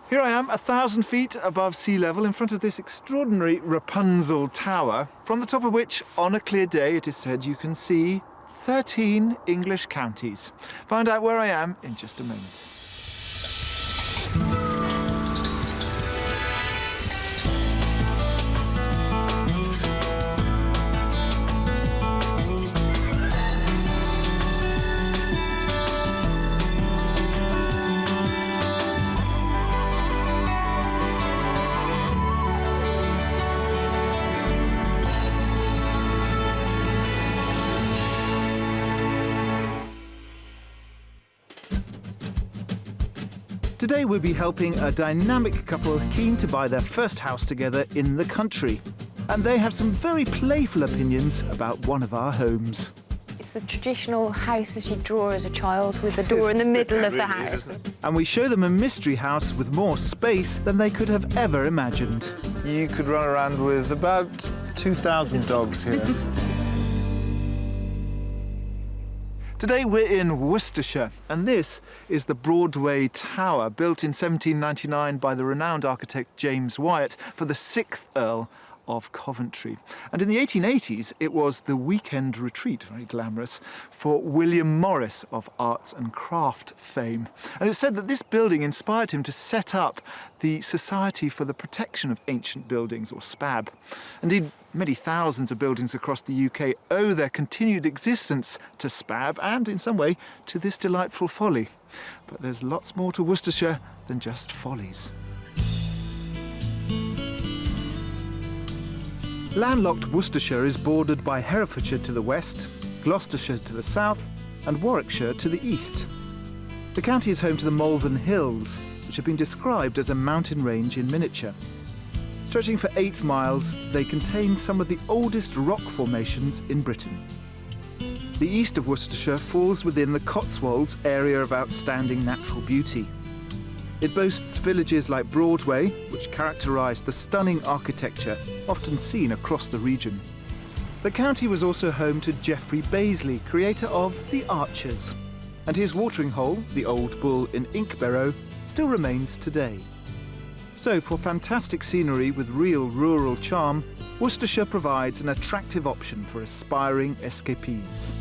Here I am, 1,000 feet above sea level in front of this extraordinary Rapunzel Tower, from the top of which, on a clear day, it is said you can see 13 English counties. Find out where I am in just a moment. Today we'll be helping a dynamic couple keen to buy their first house together in the country. And they have some very playful opinions about one of our homes. It's the traditional house as you draw as a child, with the door in the middle of the house. And we show them a mystery house with more space than they could have ever imagined. You could run around with about 2,000 dogs here. Today we're in Worcestershire, and this is the Broadway Tower, built in 1799 by the renowned architect James Wyatt for the 6th Earl of Coventry. And in the 1880s, it was the weekend retreat, very glamorous, for William Morris of arts and craft fame. And it's said that this building inspired him to set up the Society for the Protection of Ancient Buildings, or SPAB. Indeed, many thousands of buildings across the UK owe their continued existence to SPAB and, in some way, to this delightful folly. But there's lots more to Worcestershire than just follies. Landlocked Worcestershire is bordered by Herefordshire to the west, Gloucestershire to the south, and Warwickshire to the east. The county is home to the Malvern Hills, which have been described as a mountain range in miniature. Stretching for 8 miles, they contain some of the oldest rock formations in Britain. The east of Worcestershire falls within the Cotswolds area of outstanding natural beauty. It boasts villages like Broadway, which characterise the stunning architecture often seen across the region. The county was also home to Geoffrey Beasley, creator of The Archers, and his watering hole, the Old Bull in Inkbarrow, still remains today. So, for fantastic scenery with real rural charm, Worcestershire provides an attractive option for aspiring escapees.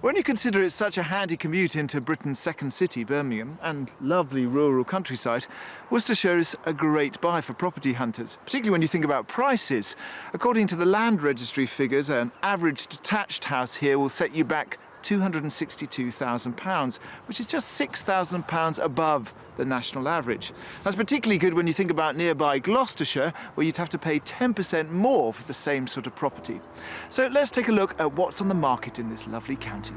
When you consider it's such a handy commute into Britain's second city, Birmingham, and lovely rural countryside, Worcestershire is a great buy for property hunters, particularly when you think about prices. According to the Land Registry figures, an average detached house here will set you back £262,000, which is just £6,000 above the national average. That's particularly good when you think about nearby Gloucestershire, where you'd have to pay 10% more for the same sort of property. So let's take a look at what's on the market in this lovely county.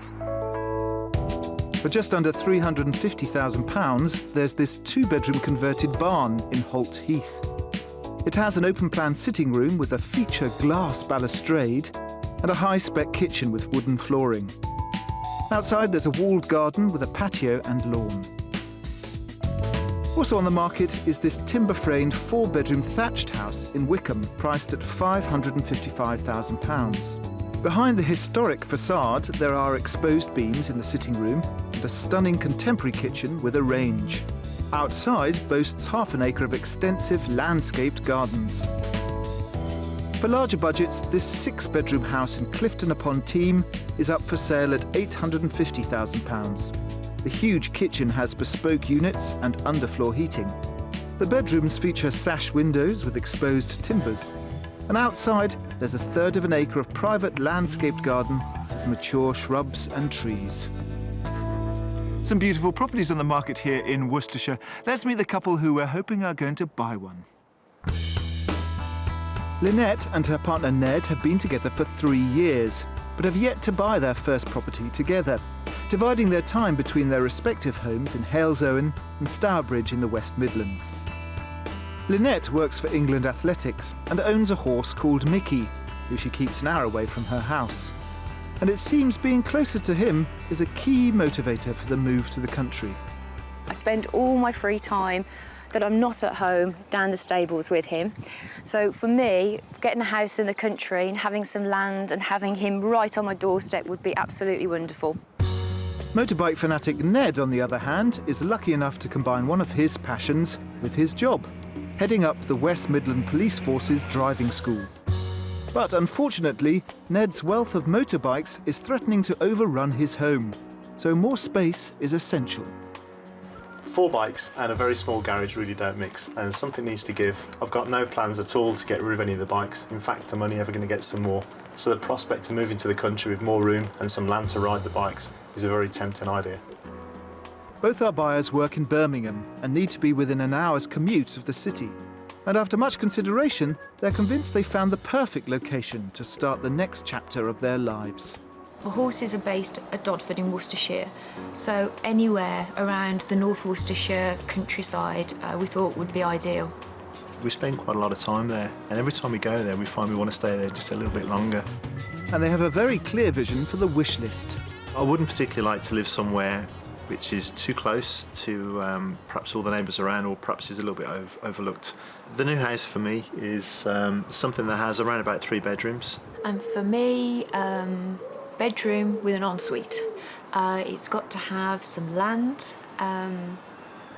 For just under £350,000, there's this 2-bedroom converted barn in Holt Heath. It has an open-plan sitting room with a feature glass balustrade and a high-spec kitchen with wooden flooring. Outside, there's a walled garden with a patio and lawn. Also on the market is this timber-framed 4-bedroom thatched house in Wickham, priced at £555,000. Behind the historic facade, there are exposed beams in the sitting room and a stunning contemporary kitchen with a range. Outside boasts half an acre of extensive landscaped gardens. For larger budgets, this 6-bedroom house in Clifton-upon-Team is up for sale at £850,000. The huge kitchen has bespoke units and underfloor heating. The bedrooms feature sash windows with exposed timbers. And outside, there's a 1/3 of an acre of private landscaped garden with mature shrubs and trees. Some beautiful properties on the market here in Worcestershire. Let's meet the couple who we're hoping are going to buy one. Lynette and her partner Ned have been together for 3 years, but have yet to buy their first property together, dividing their time between their respective homes in Halesowen and Stourbridge in the West Midlands. Lynette works for England Athletics and owns a horse called Mickey, who she keeps an hour away from her house. And it seems being closer to him is a key motivator for the move to the country. I spend all my free time that I'm not at home down the stables with him. So for me, getting a house in the country and having some land and having him right on my doorstep would be absolutely wonderful. Motorbike fanatic Ned, on the other hand, is lucky enough to combine one of his passions with his job, heading up the West Midland Police Force's driving school. But unfortunately, Ned's wealth of motorbikes is threatening to overrun his home, so more space is essential. 4 bikes and a very small garage really don't mix, and something needs to give. I've got no plans at all to get rid of any of the bikes. In fact, I'm only ever going to get some more. So the prospect of moving to the country with more room and some land to ride the bikes is a very tempting idea. Both our buyers work in Birmingham and need to be within an hour's commute of the city. And after much consideration, they're convinced they found the perfect location to start the next chapter of their lives. The horses are based at Dodford in Worcestershire, so anywhere around the North Worcestershire countryside we thought would be ideal. We spend quite a lot of time there, and every time we go there we find we want to stay there just a little bit longer. And they have a very clear vision for the wish list. I wouldn't particularly like to live somewhere which is too close to perhaps all the neighbours around, or perhaps is a little bit overlooked. The new house for me is something that has around about 3 bedrooms. And for me, bedroom with an ensuite. It's got to have some land,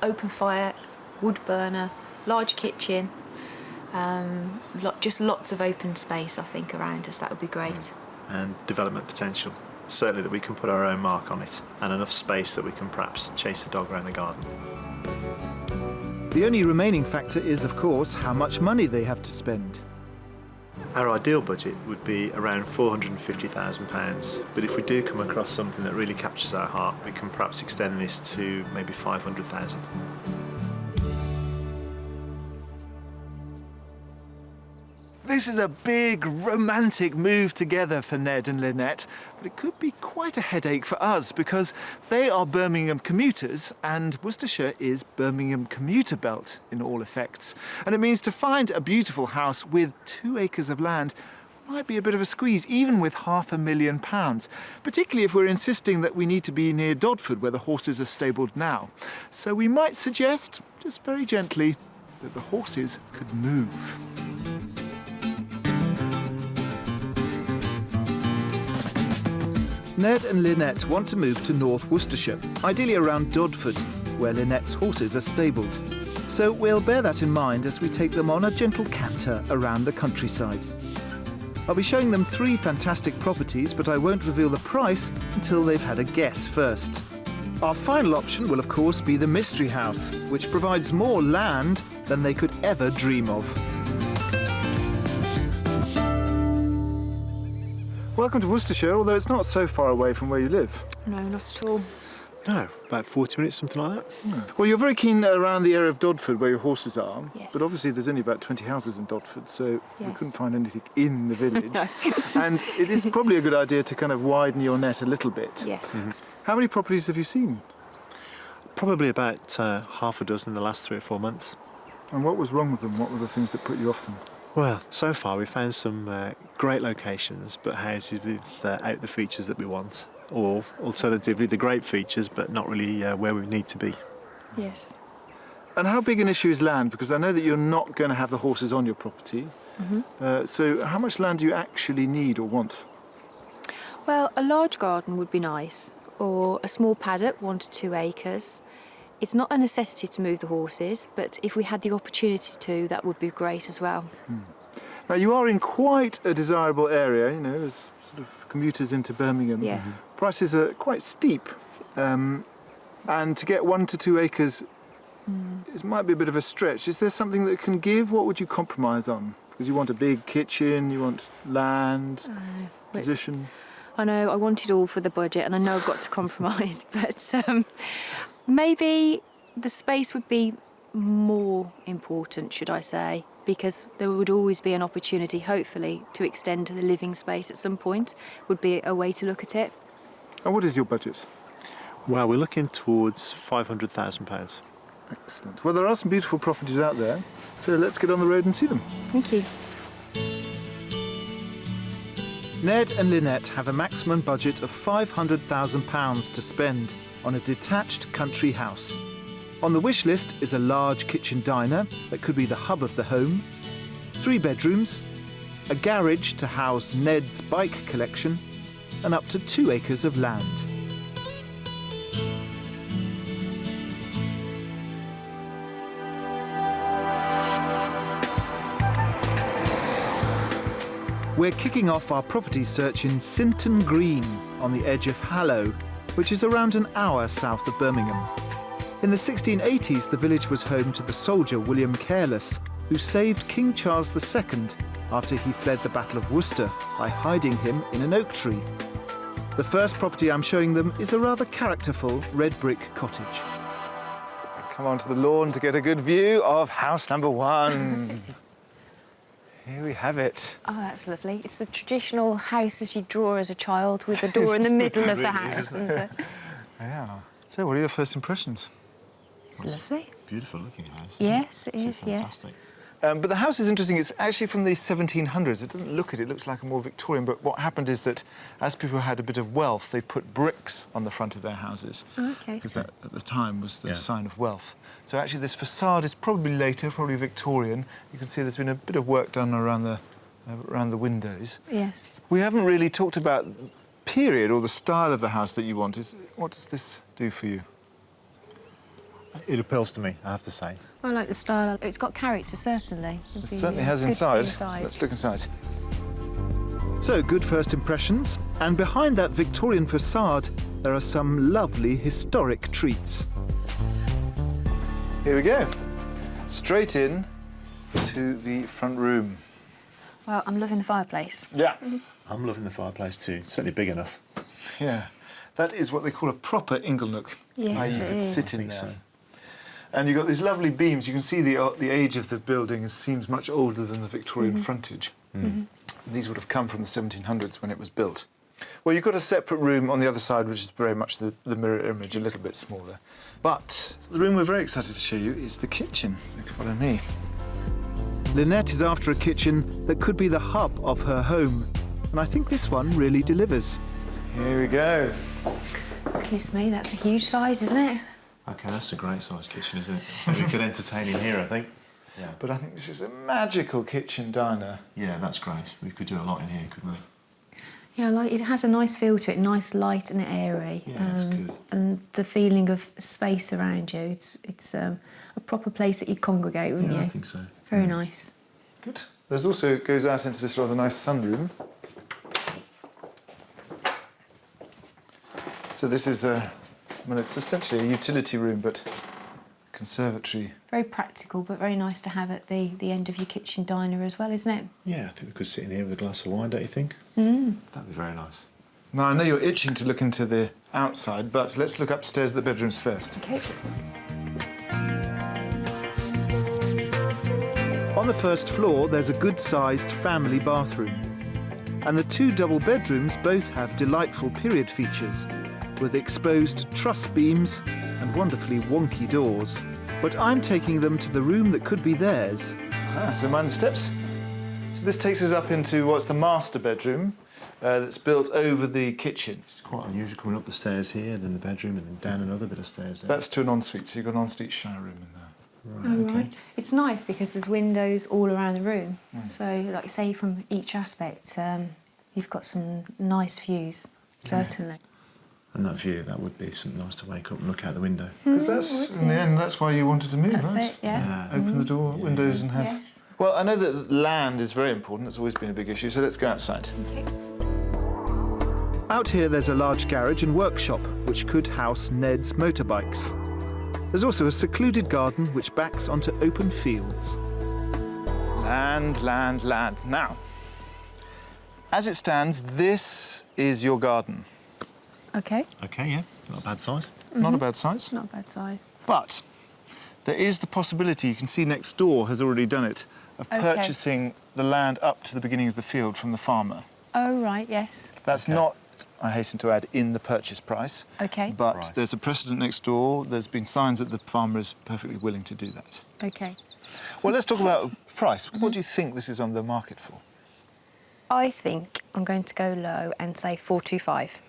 open fire, wood burner, large kitchen, just lots of open space, I think, around us. That would be great. And development potential. Certainly that we can put our own mark on it, and enough space that we can perhaps chase a dog around the garden. The only remaining factor is, of course, how much money they have to spend. Our ideal budget would be around £450,000, but if we do come across something that really captures our heart, we can perhaps extend this to maybe £500,000. This is a big, romantic move together for Ned and Lynette, but it could be quite a headache for us because they are Birmingham commuters and Worcestershire is Birmingham commuter belt in all effects. And it means to find a beautiful house with 2 acres of land might be a bit of a squeeze, even with £500,000, particularly if we're insisting that we need to be near Dodford, where the horses are stabled now. So we might suggest, just very gently, that the horses could move. Ned and Lynette want to move to North Worcestershire, ideally around Dodford, where Lynette's horses are stabled. So we'll bear that in mind as we take them on a gentle canter around the countryside. I'll be showing them 3 fantastic properties, but I won't reveal the price until they've had a guess first. Our final option will, of course, be the Mystery House, which provides more land than they could ever dream of. Welcome to Worcestershire, although it's not so far away from where you live. No, not at all. No, about 40 minutes, something like that. Yeah. Well, you're very keen around the area of Dodford where your horses are. Yes. But obviously there's only about 20 houses in Dodford, so we Yes. couldn't find anything in the village. No. And it is probably a good idea to kind of widen your net a little bit. Yes. Mm-hmm. How many properties have you seen? Probably about half a dozen in the last 3 or 4 months. And what was wrong with them? What were the things that put you off them? Well, so far we've found some great locations, but houses without the features that we want. Or alternatively, the great features, but not really where we need to be. Yes. And how big an issue is land? Because I know that you're not going to have the horses on your property. Mm-hmm. So how much land do you actually need or want? Well, a large garden would be nice, or a small paddock, 1 to 2 acres. It's not a necessity to move the horses, but if we had the opportunity to, that would be great as well. Now, you are in quite a desirable area, you know, as sort of commuters into Birmingham. Yes. Prices are quite steep. And to get 1 to 2 acres it might be a bit of a stretch. Is there something that can give? What would you compromise on? Because you want a big kitchen, you want land, position. I know, I want it all for the budget, and I know I've got to compromise, but maybe the space would be more important, should I say, because there would always be an opportunity, hopefully, to extend the living space at some point, would be a way to look at it. And what is your budget? Well, we're looking towards £500,000. Excellent. Well, there are some beautiful properties out there, so let's get on the road and see them. Thank you. Ned and Lynette have a maximum budget of £500,000 to spend on a detached country house. On the wish list is a large kitchen diner that could be the hub of the home, 3 bedrooms, a garage to house Ned's bike collection, and up to 2 acres of land. We're kicking off our property search in Sinton Green on the edge of Hallow, which is around an hour south of Birmingham. In the 1680s, the village was home to the soldier William Careless, who saved King Charles II after he fled the Battle of Worcester by hiding him in an oak tree. The first property I'm showing them is a rather characterful red brick cottage. Come onto the lawn to get a good view of house number 1. Here we have it. Oh, that's lovely. It's the traditional house as you draw as a child, with the door in the middle of the house. Yeah. So, what are your first impressions? It's lovely. Beautiful looking house. Yes, it is, yeah. Fantastic. But the house is interesting. It's actually from the 1700s. It doesn't look it. It looks like a more Victorian. But what happened is that as people had a bit of wealth, they put bricks on the front of their houses. Oh, OK. Because that, at the time, was the sign of wealth. So actually, this facade is probably later, probably Victorian. You can see there's been a bit of work done around the windows. Yes. We haven't really talked about period or the style of the house that you want. What does this do for you? It appeals to me, I have to say. I like the style. It's got character, certainly. It certainly has inside. Let's look inside. So, good first impressions. And behind that Victorian facade, there are some lovely historic treats. Here we go. Straight in to the front room. Well, I'm loving the fireplace. Yeah. I'm loving the fireplace too. It's certainly big enough. Yeah. That is what they call a proper inglenook. Yes, you it could is. sit in I think there. so. And you've got these lovely beams. You can see the age of the building seems much older than the Victorian frontage. These would have come from the 1700s when it was built. Well, you've got a separate room on the other side, which is very much the mirror image, a little bit smaller. But the room we're very excited to show you is the kitchen. So follow me. Lynette is after a kitchen that could be the hub of her home. And I think this one really delivers. Here we go. Goodness me, that's a huge size, isn't it? OK, that's a great size kitchen, isn't it? We could entertain in here, I think. Yeah. But I think this is a magical kitchen diner. Yeah, that's great. We could do a lot in here, couldn't we? Yeah, like it has a nice feel to it, nice light and airy. Yeah, it's good. And the feeling of space around you. It's a proper place that you'd congregate, wouldn't you? I think so. Very nice. Good. There's also goes out into this rather nice sunroom. So this is well, it's essentially a utility room, but conservatory. Very practical, but very nice to have at the end of your kitchen diner as well, isn't it? Yeah, I think we could sit in here with a glass of wine, don't you think? That'd be very nice. Now, I know you're itching to look into the outside, but let's look upstairs at the bedrooms first. Okay. On the first floor, there's a good-sized family bathroom. And the 2 double bedrooms both have delightful period features, with exposed truss beams and wonderfully wonky doors. But I'm taking them to the room that could be theirs. So mind the steps. So this takes us up into what's the master bedroom that's built over the kitchen. It's quite unusual coming up the stairs here, then the bedroom, and then down another bit of stairs. That's to an ensuite, so you've got an ensuite shower room in there. Oh, right. It's nice because there's windows all around the room. So, like say, from each aspect, you've got some nice views, certainly. And that view, that would be something nice to wake up and look out the window. Because that's, in the end, that's why you wanted to move, That's right? it, yeah. Open the door, windows, and have... Yes. Well, I know that land is very important. It's always been a big issue, so let's go outside. Okay. Out here, there's a large garage and workshop, which could house Ned's motorbikes. There's also a secluded garden which backs onto open fields. Land, land, land. Now, as it stands, this is your garden. Okay. OK, yeah, not a bad size. Not a bad size. Not a bad size. But there is the possibility, you can see next door has already done it, of purchasing the land up to the beginning of the field from the farmer. Oh, right, yes. That's not, I hasten to add, in the purchase price. Okay. But Right. there's a precedent next door. There's been signs that the farmer is perfectly willing to do that. Okay. Well, let's talk about price. What do you think this is on the market for? I think I'm going to go low and say 425.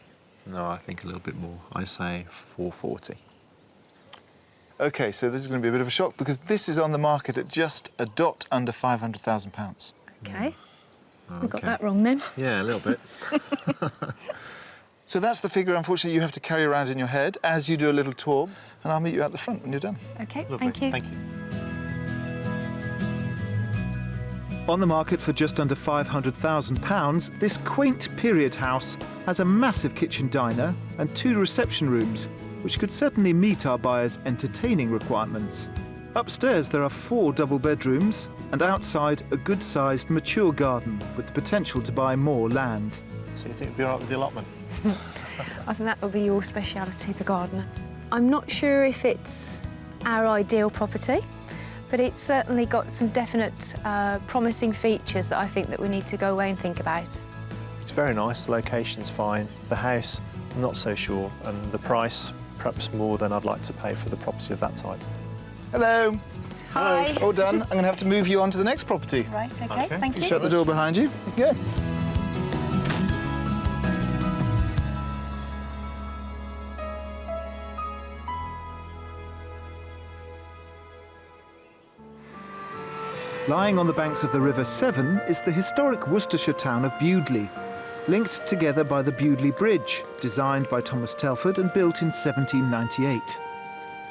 No, I think a little bit more. I say 440. OK, so this is going to be a bit of a shock because this is on the market at just a dot under £500,000. Okay. We got that wrong then. Yeah, a little bit. So that's the figure, unfortunately, you have to carry around in your head as you do a little tour, and I'll meet you at the front when you're done. Okay, Lovely. thank you. Thank you. On the market for just under £500,000, this quaint period house has a massive kitchen diner and 2 reception rooms, which could certainly meet our buyers' entertaining requirements. Upstairs there are 4 double bedrooms, and outside a good-sized mature garden with the potential to buy more land. So you think it'd be all right with the allotment? I think that would be your speciality, the gardener. I'm not sure if it's our ideal property, but it's certainly got some definite promising features that I think that we need to go away and think about. It's very nice, the location's fine. The house, I'm not so sure, and the price, perhaps more than I'd like to pay for the property of that type. Hello. Hi. All done. I'm going to have to move you on to the next property. Right, OK, thank you. Shut the door behind you. Go. Lying on the banks of the River Severn is the historic Worcestershire town of Bewdley, linked together by the Bewdley Bridge, designed by Thomas Telford and built in 1798.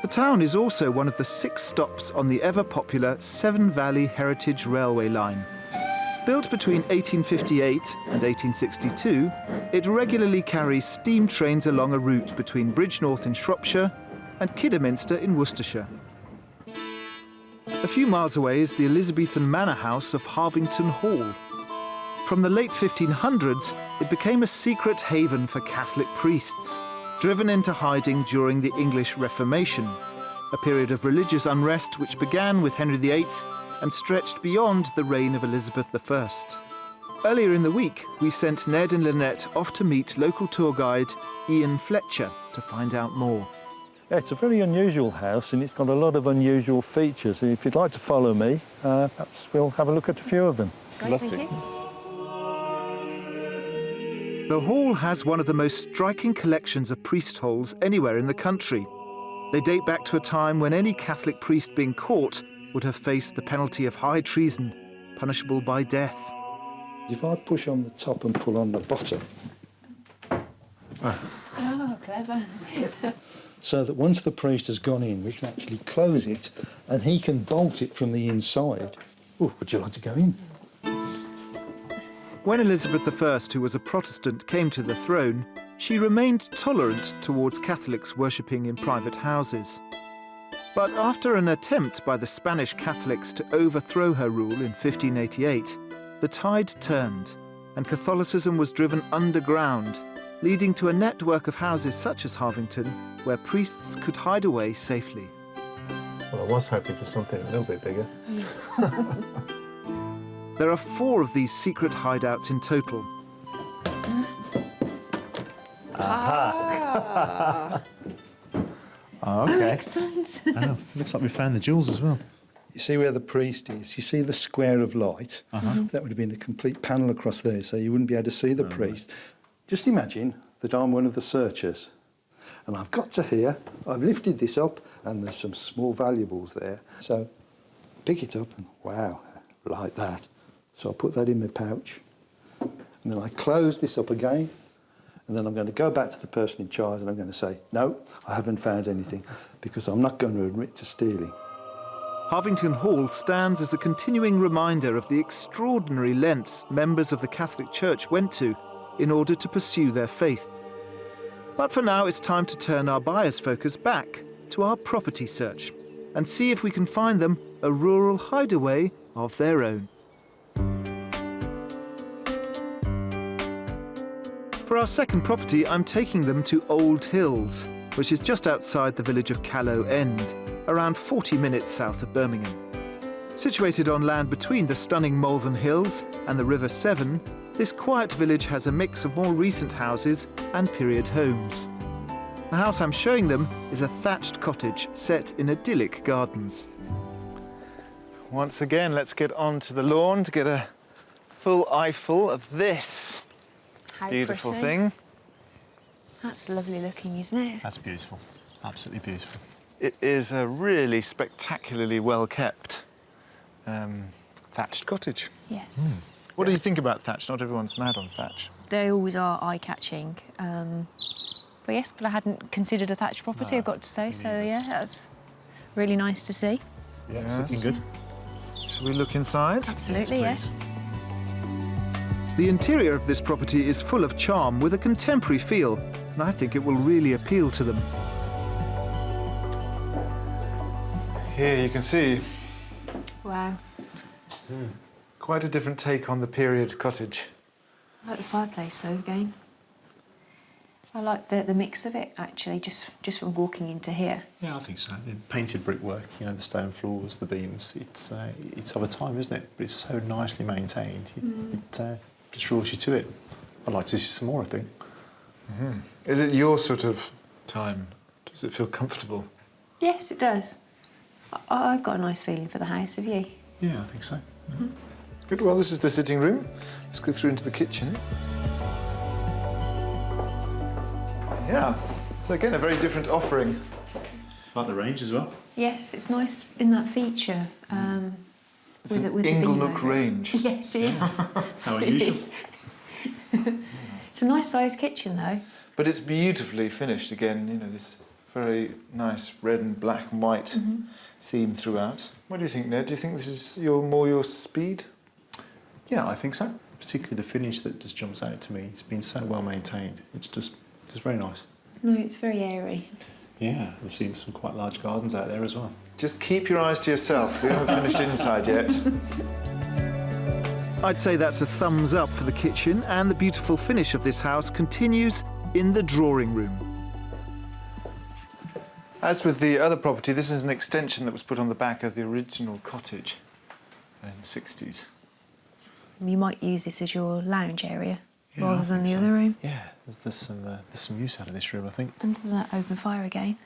The town is also one of the 6 stops on the ever-popular Severn Valley Heritage Railway line. Built between 1858 and 1862, it regularly carries steam trains along a route between Bridgnorth in Shropshire and Kidderminster in Worcestershire. A few miles away is the Elizabethan manor house of Harvington Hall. From the late 1500s, it became a secret haven for Catholic priests, driven into hiding during the English Reformation, a period of religious unrest which began with Henry VIII and stretched beyond the reign of Elizabeth I. Earlier in the week, we sent Ned and Lynette off to meet local tour guide Ian Fletcher to find out more. Yeah, it's a very unusual house and it's got a lot of unusual features. And if you'd like to follow me, perhaps we'll have a look at a few of them. Great, thank you. The hall has one of the most striking collections of priest holes anywhere in the country. They date back to a time when any Catholic priest being caught would have faced the penalty of high treason, punishable by death. If I push on the top and pull on the bottom... Oh, clever. So that once the priest has gone in, we can actually close it and he can bolt it from the inside. Oh, would you like to go in? When Elizabeth I, who was a Protestant, came to the throne, she remained tolerant towards Catholics worshipping in private houses. But after an attempt by the Spanish Catholics to overthrow her rule in 1588, the tide turned and Catholicism was driven underground, leading to a network of houses such as Harvington, where priests could hide away safely. Well, I was hoping for something a little bit bigger. There are 4 of these secret hideouts in total. Aha! Oh, OK. Excellent. Oh, looks like we found the jewels as well. You see where the priest is? You see the square of light? That would have been a complete panel across there, so you wouldn't be able to see the priest. Just imagine that I'm one of the searchers. And I've got to here, I've lifted this up, and there's some small valuables there. So pick it up and, wow, like that. So I put that in my pouch. And then I close this up again. And then I'm going to go back to the person in charge and I'm going to say, no, I haven't found anything, because I'm not going to admit to stealing. Harvington Hall stands as a continuing reminder of the extraordinary lengths members of the Catholic Church went to in order to pursue their faith. But for now, it's time to turn our buyer's focus back to our property search and see if we can find them a rural hideaway of their own. For our second property, I'm taking them to Old Hills, which is just outside the village of Callow End, around 40 minutes south of Birmingham. Situated on land between the stunning Malvern Hills and the River Severn, this quiet village has a mix of more recent houses and period homes. The house I'm showing them is a thatched cottage set in idyllic gardens. Once again, let's get onto the lawn to get a full eyeful of this beautiful thing. That's lovely looking, isn't it? That's beautiful. Absolutely beautiful. It is a really spectacularly well-kept thatched cottage. Yes. What do you think about thatch? Not everyone's mad on thatch. They always are eye-catching. But yes, but I hadn't considered a thatched property, I've got to say. So yeah, that's really nice to see. Yeah, it's looking good. Shall we look inside? Absolutely, yes. The interior of this property is full of charm with a contemporary feel, and I think it will really appeal to them. Here you can see Wow. quite a different take on the period cottage. I like the fireplace though, again. I like the mix of it, actually, just from walking into here. Yeah, I think so. The painted brickwork, you know, the stone floors, the beams, it's of a time, isn't it? But it's so nicely maintained. It just draws you to it. I'd like to see some more, I think. Is it your sort of time? Does it feel comfortable? Yes, it does. I've got a nice feeling for the house, have you? Yeah, I think so. Good, well, this is the sitting room. Let's go through into the kitchen. Yeah, so again, a very different offering. Like the range as well. Yes, it's nice in that feature. It's with an the beam Inglenook over it. range. Yes, it is. How It unusual. is. It's a nice sized kitchen though. But it's beautifully finished again, you know, this very nice red and black and white theme throughout. What do you think, Ned? Do you think this is more your speed? Yeah, I think so. Particularly the finish that just jumps out to me. It's been so well maintained. It's just very nice. No, it's very airy. Yeah, we've seen some quite large gardens out there as well. Just keep your eyes to yourself. We haven't finished inside yet. I'd say that's a thumbs up for the kitchen, and the beautiful finish of this house continues in the drawing room. As with the other property, this is an extension that was put on the back of the original cottage in the 60s. You might use this as your lounge area Yeah, rather I than think the so. other room. Yeah, there's some use out of this room, I think. And there's an open fire again.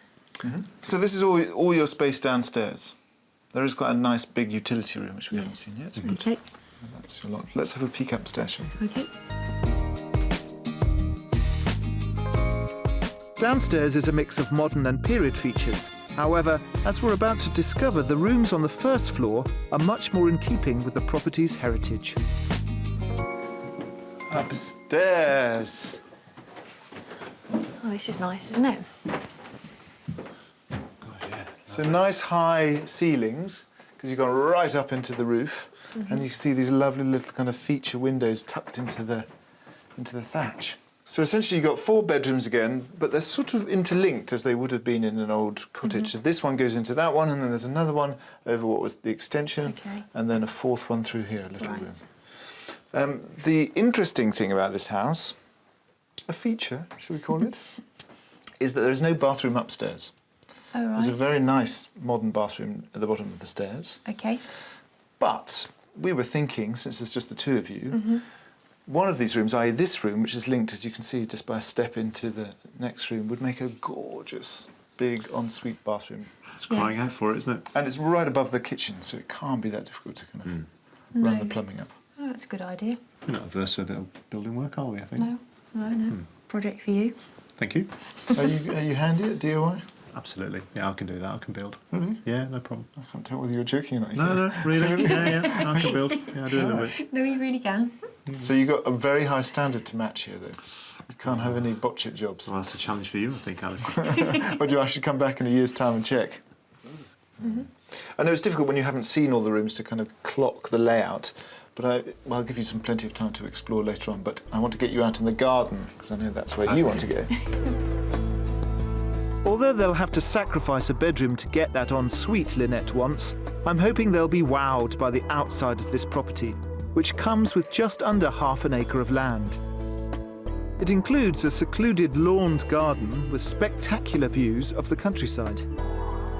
So this is all your space downstairs. There is quite a nice big utility room, which we haven't seen yet. Okay. That's your lot. Let's have a peek upstairs, shall we? Okay. Downstairs is a mix of modern and period features. However, as we're about to discover, the rooms on the first floor are much more in keeping with the property's heritage. Upstairs. Oh, this is nice, isn't it? So nice high ceilings, because you've gone right up into the roof, and you see these lovely little kind of feature windows tucked into the thatch. So essentially you've got 4 bedrooms again, but they're sort of interlinked as they would have been in an old cottage. So this one goes into that one, and then there's another one over what was the extension, and then a 4th one through here, a little room. The interesting thing about this house, a feature, should we call it, is that there is no bathroom upstairs. Oh, right. There's a very nice modern bathroom at the bottom of the stairs. Okay. But we were thinking, since there's just the 2 of you, one of these rooms, i.e. this room, which is linked, as you can see, just by a step into the next room, would make a gorgeous, big ensuite bathroom. It's crying out for it, isn't it? And it's right above the kitchen, so it can't be that difficult to kind of run the plumbing up. Oh, that's a good idea. We're not averse to a bit of building work, are we, I think? No. Project for you. Thank you. Are you handy at DIY? Absolutely. Yeah, I can do that. I can build. Really? Yeah, no problem. I can't tell whether you're joking or not. No, really. Yeah, I can build. Yeah, I do a little bit. No, you really can. So you've got a very high standard to match here, though. You can't have any botch it jobs. Well, that's a challenge for you, I think, Alistair. Or do I should come back in a year's time and check? I know it's difficult when you haven't seen all the rooms to kind of clock the layout, but I'll give you plenty of time to explore later on. But I want to get you out in the garden, because I know that's where you want to go. Although they'll have to sacrifice a bedroom to get that ensuite Lynette wants, I'm hoping they'll be wowed by the outside of this property, which comes with just under ½ an acre of land. It includes a secluded lawned garden with spectacular views of the countryside.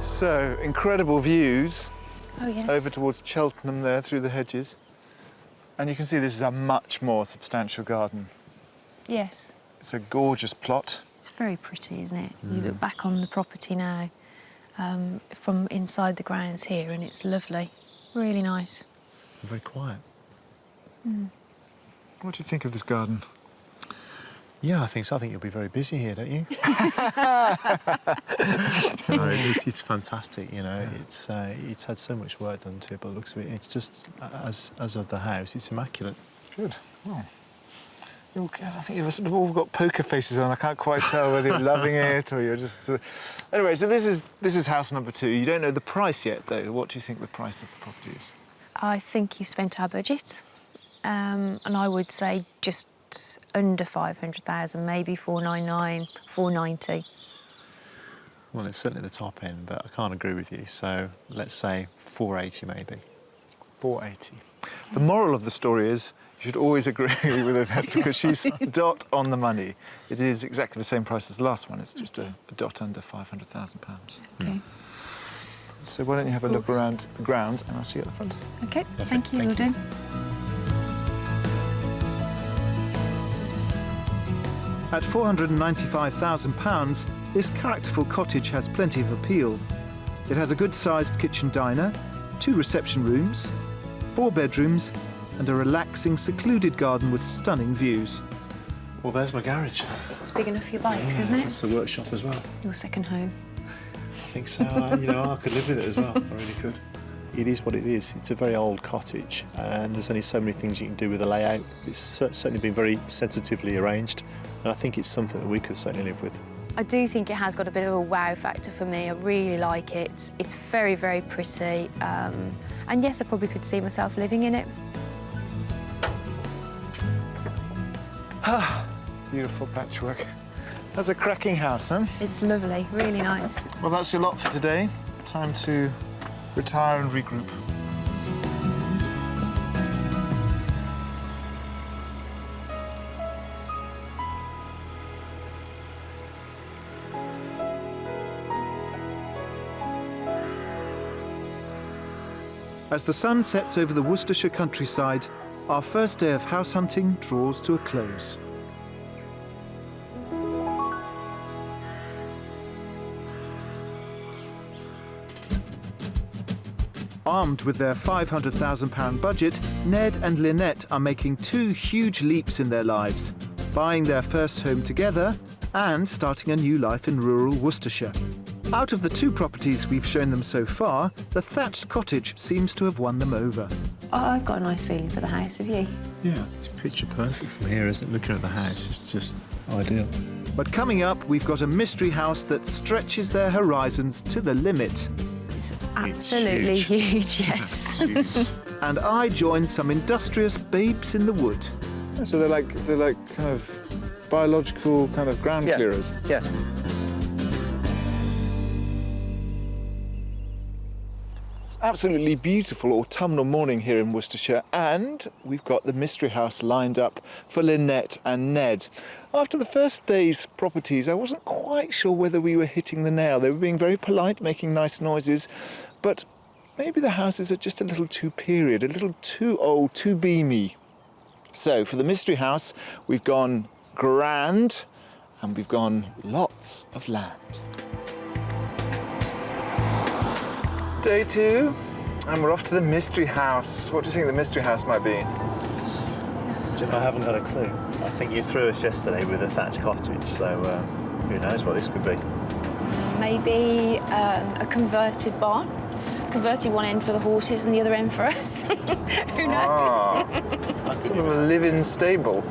So, incredible views Oh, yes. over towards Cheltenham there through the hedges. And you can see this is a much more substantial garden. Yes. It's a gorgeous plot. It's very pretty, isn't it? You look back on the property now from inside the grounds here, and it's lovely. Really nice. Very quiet. What do you think of this garden? Yeah, I think so. I think you'll be very busy here, don't you? It's fantastic, you know. It's had so much work done to it, but it looks of it. It's just as of the house, it's immaculate. Good. Well, I think you've sort of all got poker faces on. I can't quite tell whether you're loving it or you're just... Anyway, so this is house number 2. You don't know the price yet, though. What do you think the price of the property is? I think you've spent our budget, and I would say just under 500,000, maybe 499, 490. Well, it's certainly the top end, but I can't agree with you. So let's say 480 maybe. 480. The moral of the story is you should always agree with Yvette because she's dot on the money. It is exactly the same price as the last one. It's just a dot under £500,000. Okay. So why don't you have a look around the grounds and I'll see you at the front. Okay, thank you, will do. At £495,000, this characterful cottage has plenty of appeal. It has a good-sized kitchen diner, 2 reception rooms, 4 bedrooms, and a relaxing, secluded garden with stunning views. Well, there's my garage. It's big enough for your bikes, isn't it? That's the workshop as well. Your second home. I think so. You know, I could live with it as well. I really could. It is what it is. It's a very old cottage, and there's only so many things you can do with the layout. It's certainly been very sensitively arranged, and I think it's something that we could certainly live with. I do think it has got a bit of a wow factor for me. I really like it. It's very, very pretty. And yes, I probably could see myself living in it. Beautiful patchwork. That's a cracking house, huh? It's lovely, really nice. Well, that's your lot for today. Time to retire and regroup. As the sun sets over the Worcestershire countryside, our first day of house hunting draws to a close. Armed with their £500,000 budget, Ned and Lynette are making 2 huge leaps in their lives, buying their first home together and starting a new life in rural Worcestershire. Out of the 2 properties we've shown them so far, the thatched cottage seems to have won them over. I've got a nice feeling for the house, have you? Yeah, it's picture perfect from here, isn't it? Looking at the house, it's just ideal. But coming up, we've got a mystery house that stretches their horizons to the limit. It's absolutely huge, yes. And I join some industrious babes in the wood. So they're like kind of biological kind of ground clearers. Yeah. Absolutely beautiful autumnal morning here in Worcestershire, and we've got the mystery house lined up for Lynette and Ned. After the first day's properties, I wasn't quite sure whether we were hitting the nail. They were being very polite, making nice noises, but maybe the houses are just a little too period, a little too old, too beamy. So for the mystery house, we've gone grand and we've gone lots of land. Day 2, and we're off to the mystery house. What do you think the mystery house might be? Do you know, I haven't got a clue. I think you threw us yesterday with a thatched cottage, so who knows what this could be. Maybe a converted barn. Converted one end for the horses and the other end for us. Who knows? Sort of a live-in stable.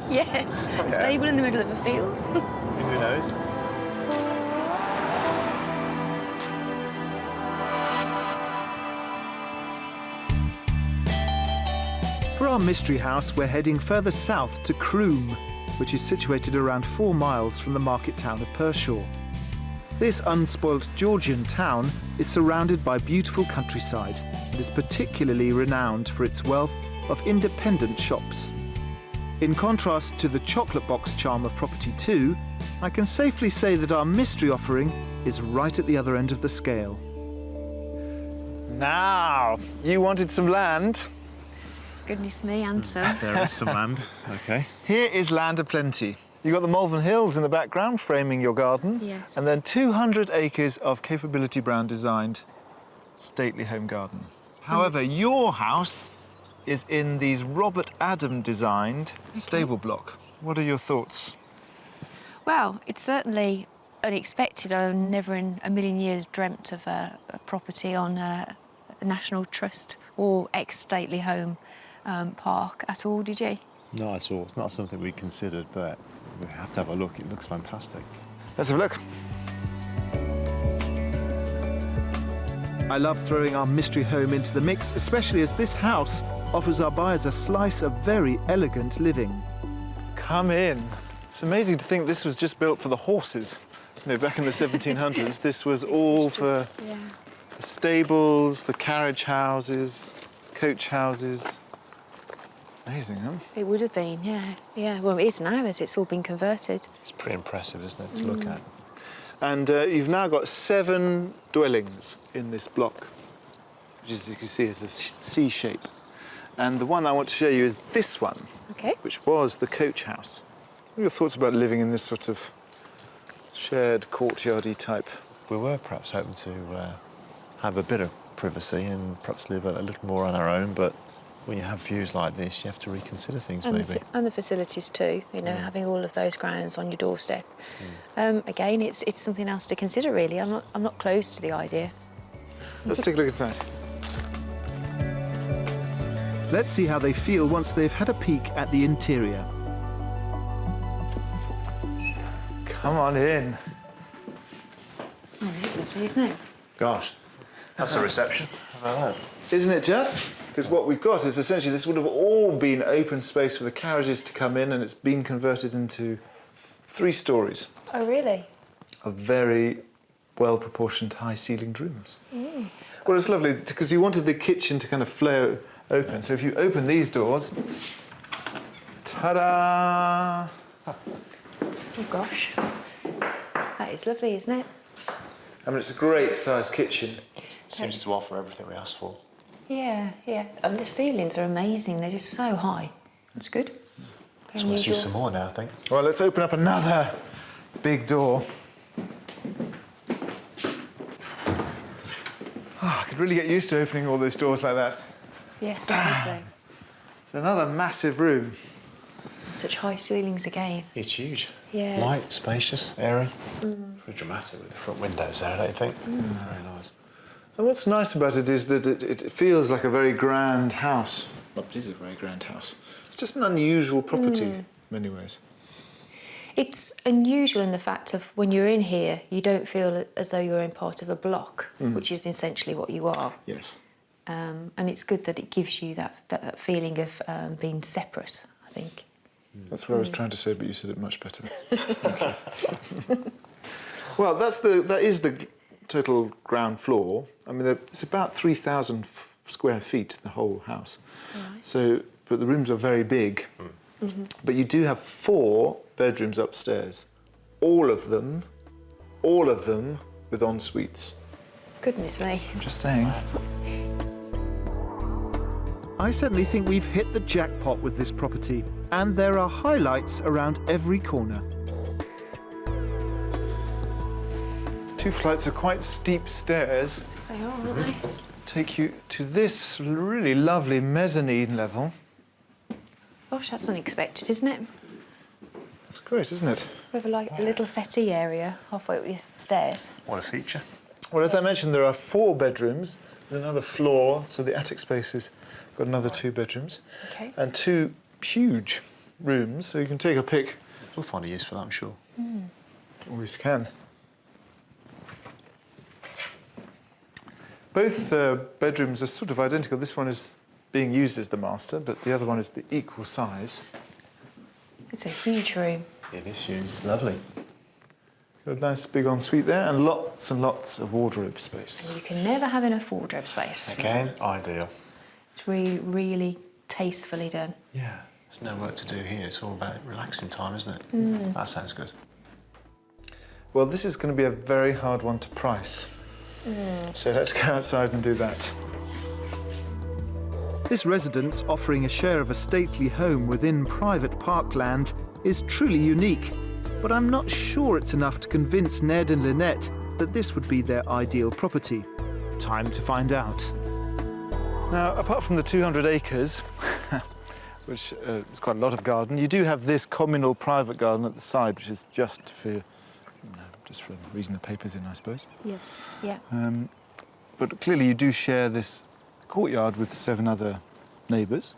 Yes, a stable in the middle of a field. Who knows? For our mystery house, we're heading further south to Croom, which is situated around 4 miles from the market town of Pershore. This unspoilt Georgian town is surrounded by beautiful countryside and is particularly renowned for its wealth of independent shops. In contrast to the chocolate box charm of Property 2, I can safely say that our mystery offering is right at the other end of the scale. Now, you wanted some land. Goodness me, answer. There is some land. Okay. Here is land aplenty. You've got the Malvern Hills in the background framing your garden. Yes. And then 200 acres of Capability Brown designed stately home garden. However, your house is in these Robert Adam designed stable block. What are your thoughts? Well, it's certainly unexpected. I never in a million years dreamt of a property on a National Trust or ex-stately home park at all, did you? Not at all. It's not something we considered, but we have to have a look. It looks fantastic. Let's have a look. I love throwing our mystery home into the mix, especially as this house offers our buyers a slice of very elegant living. Come in. It's amazing to think this was just built for the horses. You know, back in the 1700s, this was all for the stables, the carriage houses, coach houses. Amazing, huh? It would have been, yeah. Yeah, well, it is now as it's all been converted. It's pretty impressive, isn't it, to look at? And you've now got 7 dwellings in this block, which, as you can see, is a C shape. And the one I want to show you is this one, Okay. which was the coach house. What are your thoughts about living in this sort of shared courtyardy type? We were perhaps hoping to have a bit of privacy and perhaps live a little more on our own, but when you have views like this, you have to reconsider things, maybe. And the facilities too, you know, having all of those grounds on your doorstep. Again, it's something else to consider, really. I'm not close to the idea. Let's take a look inside. Let's see how they feel once they've had a peek at the interior. Come on in. Oh, it is lovely, isn't it? Gosh, that's a reception. How about that? Isn't it just? Because what we've got is essentially this would have all been open space for the carriages to come in, and it's been converted into 3 stories Oh, really? of very well-proportioned high-ceilinged rooms. Well, it's lovely because you wanted the kitchen to kind of flare open. So if you open these doors, ta-da! Oh, gosh. That is lovely, isn't it? I mean, it's a great-sized kitchen. Seems to offer everything we asked for. Yeah, yeah. And the ceilings are amazing. They're just so high. That's good. Just want to see some more now, I think. Well, let's open up another big door. Oh, I could really get used to opening all those doors like that. Yes, lovely. It's another massive room. Such high ceilings again. It's huge. Yes. Light, spacious, airy. Very dramatic with the front windows there, don't you think? Very nice. And what's nice about it is that it feels like a very grand house. Well, it is a very grand house. It's just an unusual property in many ways. It's unusual in the fact of when you're in here, you don't feel as though you're in part of a block, which is essentially what you are. Yes. And it's good that it gives you that feeling of being separate, I think. That's what I was trying to say, but you said it much better. Thank you. Well, that is the total ground floor. I mean, it's about 3,000 square feet, the whole house. Right. So, but the rooms are very big. But you do have 4 bedrooms upstairs, all of them with en suites. Goodness me. I'm just saying. I certainly think we've hit the jackpot with this property, and there are highlights around every corner. 2 flights of quite steep stairs They are, aren't they? take you to this really lovely mezzanine level. Gosh, that's unexpected, isn't it? That's great, isn't it? We have a little settee area halfway up your stairs. What a feature. Well, as I mentioned, there are 4 bedrooms, and another floor, so the attic space has got another 2 bedrooms, Okay. and 2 huge rooms, so you can take a pick. We'll find a use for that, I'm sure. Always can. Both bedrooms are sort of identical. This one is being used as the master, but the other one is the equal size. It's a huge room. It is huge. It's lovely. Got a nice big ensuite there, and lots of wardrobe space. And you can never have enough wardrobe space. Again, ideal. It's really, really tastefully done. Yeah. There's no work to do here. It's all about relaxing time, isn't it? That sounds good. Well, this is going to be a very hard one to price. So let's go outside and do that. This residence, offering a share of a stately home within private parkland, is truly unique, but I'm not sure it's enough to convince Ned and Lynette that this would be their ideal property. Time to find out. Now, apart from the 200 acres, which is quite a lot of garden, you do have this communal private garden at the side, which is just for the reason the paper's in, I suppose. Yes. Yeah. But clearly you do share this courtyard with 7 other neighbours,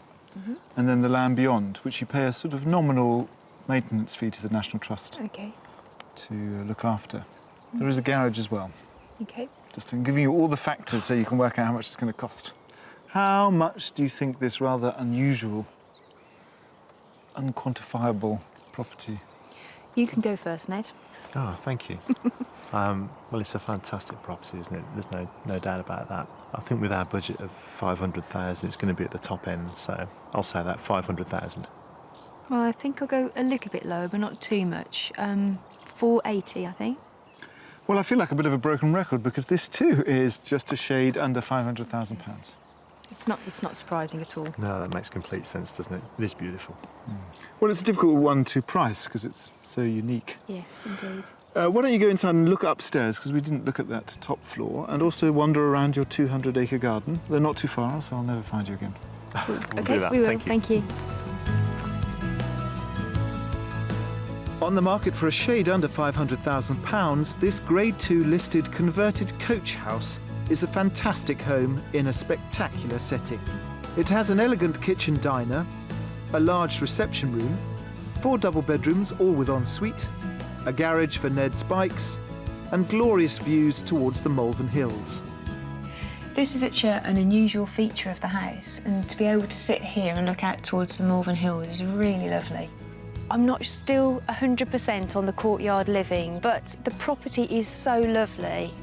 and then the land beyond, which you pay a sort of nominal maintenance fee to the National Trust Okay. to look after. There is a garage as well. Okay. Just in giving you all the factors so you can work out how much it's going to cost. How much do you think this rather unusual, unquantifiable property? You can go first, Ned. Oh, thank you. Well, it's a fantastic property, isn't it? There's no doubt about that. I think with our budget of 500,000, it's going to be at the top end, so I'll say that, 500,000. Well, I think I'll go a little bit lower, but not too much. 480, I think. Well, I feel like a bit of a broken record because this too is just a shade under £500,000. It's not surprising at all. No, that makes complete sense, doesn't it? It is beautiful. Well, it's a difficult one to price because it's so unique. Yes, indeed. Why don't you go inside and look upstairs, because we didn't look at that top floor, and also wander around your 200-acre garden. They're not too far, so I'll never find you again. We'll Okay, do that. we will. Thank you. On the market for a shade under £500,000, this Grade 2 listed converted coach house is a fantastic home in a spectacular setting. It has an elegant kitchen diner, a large reception room, 4 double bedrooms all with ensuite, a garage for Ned's bikes, and glorious views towards the Malvern Hills. This is such an unusual feature of the house, and to be able to sit here and look out towards the Malvern Hills is really lovely. I'm not still 100% on the courtyard living, but the property is so lovely.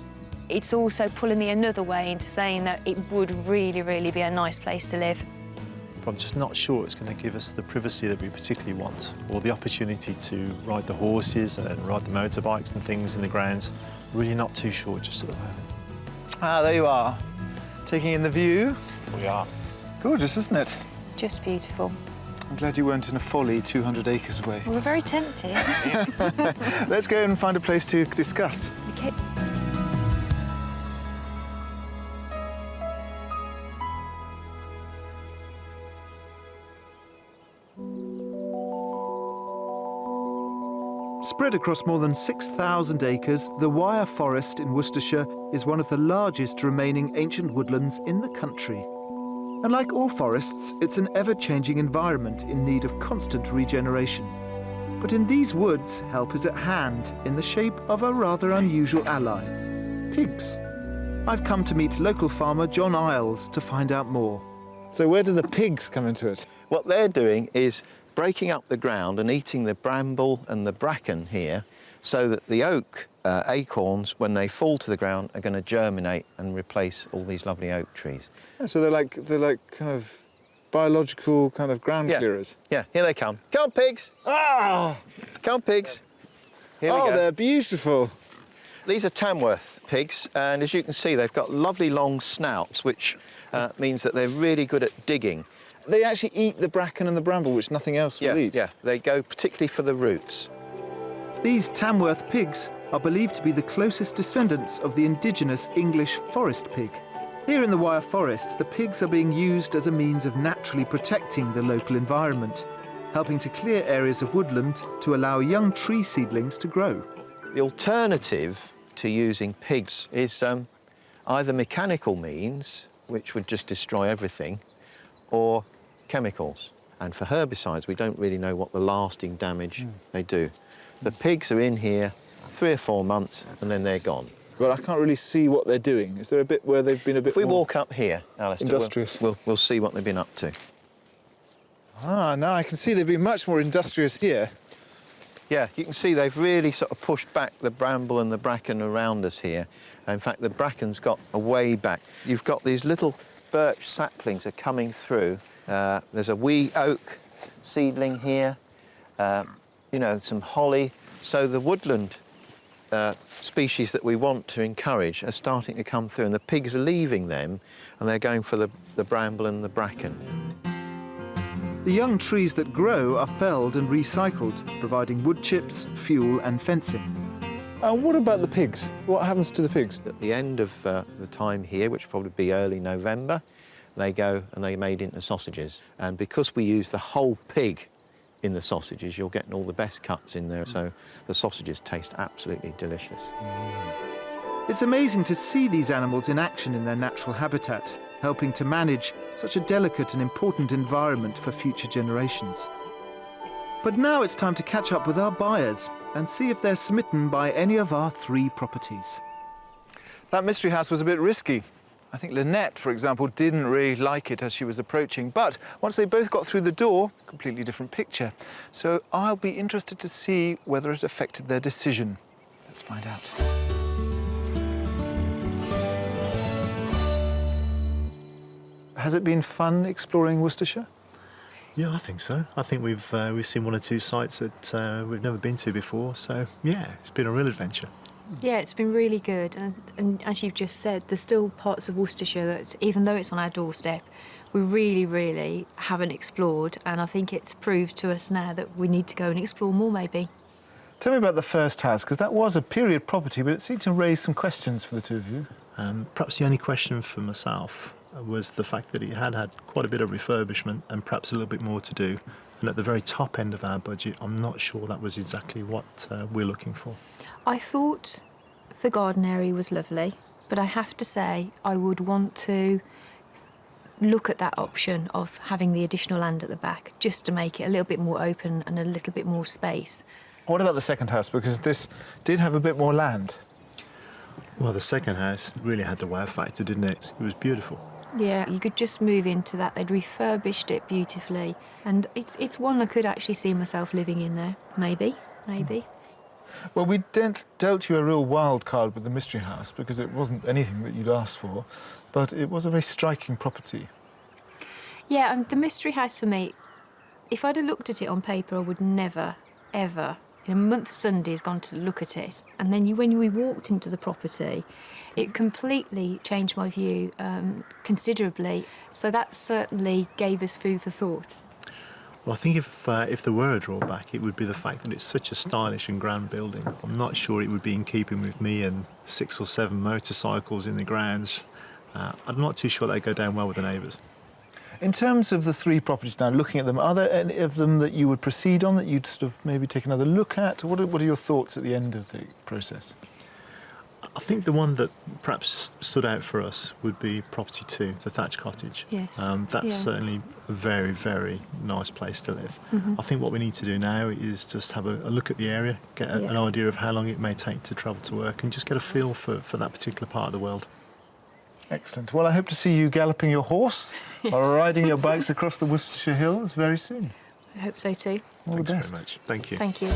It's also pulling me another way into saying that it would really, really be a nice place to live. But I'm just not sure it's going to give us the privacy that we particularly want, or the opportunity to ride the horses and ride the motorbikes and things in the grounds. Really not too sure just at the moment. Ah, there you are. Taking in the view. We are. Gorgeous, isn't it? Just beautiful. I'm glad you weren't in a folly 200 acres away. Well, we're very tempted. Let's go and find a place to discuss. Okay. Spread across more than 6,000 acres, the Wyre Forest in Worcestershire is one of the largest remaining ancient woodlands in the country. And like all forests, it's an ever-changing environment in need of constant regeneration. But in these woods, help is at hand in the shape of a rather unusual ally: pigs. I've come to meet local farmer John Isles to find out more. So where do the pigs come into it? What they're doing is breaking up the ground and eating the bramble and the bracken here, so that the oak acorns, when they fall to the ground, are going to germinate and replace all these lovely oak trees. Yeah, so they're like kind of biological kind of ground clearers. Yeah, here they come. Come on, pigs. Ah! Come, pigs. Here we Oh, go. they're beautiful. These are Tamworth pigs, and as you can see, they've got lovely long snouts, which means that they're really good at digging. They actually eat the bracken and the bramble, which nothing else will eat. Yeah, they go particularly for the roots. These Tamworth pigs are believed to be the closest descendants of the indigenous English forest pig. Here in the Wyre Forest, the pigs are being used as a means of naturally protecting the local environment, helping to clear areas of woodland to allow young tree seedlings to grow. The alternative to using pigs is either mechanical means, which would just destroy everything, or chemicals. And for herbicides, we don't really know what the lasting damage they do. The pigs are in here 3 or 4 months, and then they're gone. But I can't really see what they're doing. Is there a bit where they've been a bit If we more walk up here, Alistair, industrious? we'll see what they've been up to. Ah, now I can see they've been much more industrious here. Yeah, you can see they've really sort of pushed back the bramble and the bracken around us here. In fact, the bracken's got a way back. You've got these little birch saplings are coming through. There's a wee oak seedling here, you know, some holly. So the woodland species that we want to encourage are starting to come through, and the pigs are leaving them, and they're going for the bramble and the bracken. The young trees that grow are felled and recycled, providing wood chips, fuel and fencing. What about the pigs? What happens to the pigs? At the end of the time here, which will probably be early November, they go and they're made into sausages. And because we use the whole pig in the sausages, you're getting all the best cuts in there, so the sausages taste absolutely delicious. It's amazing to see these animals in action in their natural habitat, helping to manage such a delicate and important environment for future generations. But now it's time to catch up with our buyers and see if they're smitten by any of our 3 properties. That mystery house was a bit risky. I think Lynette, for example, didn't really like it as she was approaching. But once they both got through the door, completely different picture. So I'll be interested to see whether it affected their decision. Let's find out. Has it been fun exploring Worcestershire? Yeah, I think so. I think we've seen one or two sites that we've never been to before. So yeah, it's been a real adventure. Yeah, it's been really good. And as you've just said, there's still parts of Worcestershire that, even though it's on our doorstep, we really, really haven't explored. And I think it's proved to us now that we need to go and explore more, maybe. Tell me about the first house, because that was a period property, but it seemed to raise some questions for the two of you. Perhaps the only question for myself was the fact that it had quite a bit of refurbishment and perhaps a little bit more to do. And at the very top end of our budget, I'm not sure that was exactly what we're looking for. I thought the garden area was lovely, but I have to say I would want to look at that option of having the additional land at the back, just to make it a little bit more open and a little bit more space. What about the second house? Because this did have a bit more land. Well, the second house really had the wow factor, didn't it? It was beautiful. Yeah, you could just move into that. They'd refurbished it beautifully. And it's one I could actually see myself living in there. Maybe. Well, we dealt you a real wild card with the mystery house because it wasn't anything that you'd asked for, but it was a very striking property. Yeah, and the mystery house for me, if I'd have looked at it on paper, I would never, ever, in a month of Sundays, gone to look at it. And then when we walked into the property, it completely changed my view considerably. So that certainly gave us food for thought. Well, I think if there were a drawback, it would be the fact that it's such a stylish and grand building. I'm not sure it would be in keeping with me and 6 or 7 motorcycles in the grounds. I'm not too sure they'd go down well with the neighbours. In terms of the 3 properties now, looking at them, are there any of them that you would proceed on, that you'd sort of maybe take another look at? What are your thoughts at the end of the process? I think the one that perhaps stood out for us would be property 2, the thatched cottage. Yes. That's certainly a very, very nice place to live. I think what we need to do now is just have a look at the area, get an idea of how long it may take to travel to work, and just get a feel for that particular part of the world. Excellent. Well, I hope to see you galloping your horse or riding your bikes across the Worcestershire hills very soon. I hope so too. All Thanks the best. very much. Thank you. Thank you.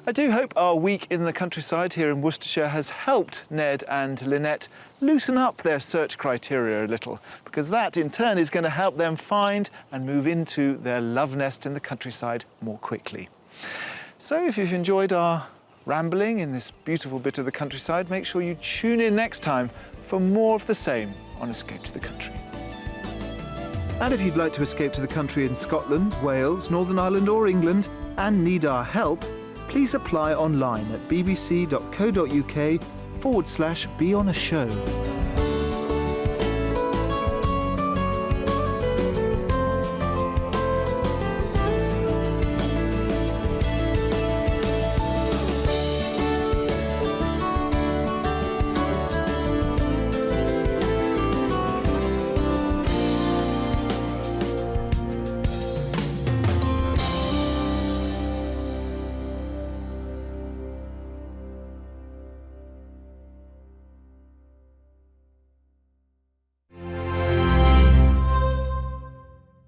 I do hope our week in the countryside here in Worcestershire has helped Ned and Lynette loosen up their search criteria a little, because that in turn is going to help them find and move into their love nest in the countryside more quickly. So if you've enjoyed our rambling in this beautiful bit of the countryside, make sure you tune in next time for more of the same on Escape to the Country. And if you'd like to escape to the country in Scotland, Wales, Northern Ireland or England and need our help, please apply online at bbc.co.uk/be on a show.